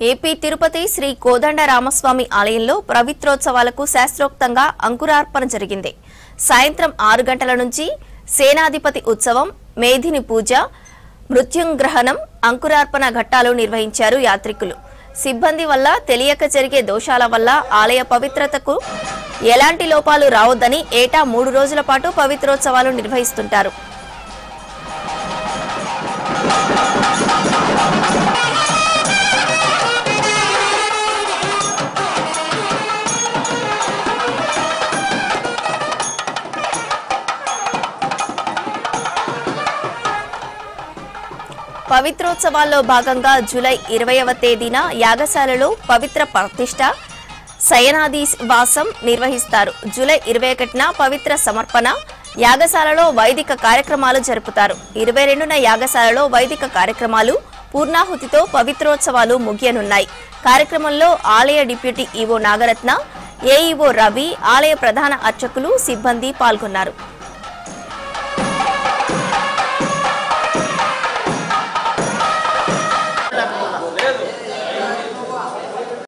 AP Tirupati Shri Kodandarama Swamy ఆలయంలో పవిత్రోత్సవాలకు శాస్త్రోక్తంగా అంకురార్పణ జరిగింది. సాయంత్రం 6 గంటల నుంచి సేనాధిపతి ఉత్సవం, మేధిని పూజ, మృత్యుంగ్రహణం, అంకురార్పణ ఘట్టాలు నిర్వహించారు యాత్రికులు. సిబ్బంది వల్ల తెలియక జరిగే దోషాల వల్ల ఆలయ పవిత్రతకు ఎలాంటి లోపాలు రావొద్దని ఏటా 3 రోజుల పాటు పవిత్రోత్సవాలు నిర్వహిస్తుంటారు. పవిత్రోత్సవాల్లో భాగంగా జూలై 20వ తేదీన యాగశాలలో పవిత్ర ప్రతిష్ఠ, శయనాదివాసం నిర్వహిస్తారు. జూలై 21న పవిత్ర సమర్పణ, యాగశాలలో వైదిక కార్యక్రమాలు జరుపుతారు. 22న యాగశాలలో వైదిక కార్యక్రమాలు, పూర్ణాహుతితో పవిత్రోత్సవాలు ముగియనున్నాయి. కార్యక్రమంలో ఆలయ deputy EO Nagaratna, AEO Ravi, ఆలయ ప్రధాన అర్చకులు, సిబ్బంది పాల్గొన్నారు.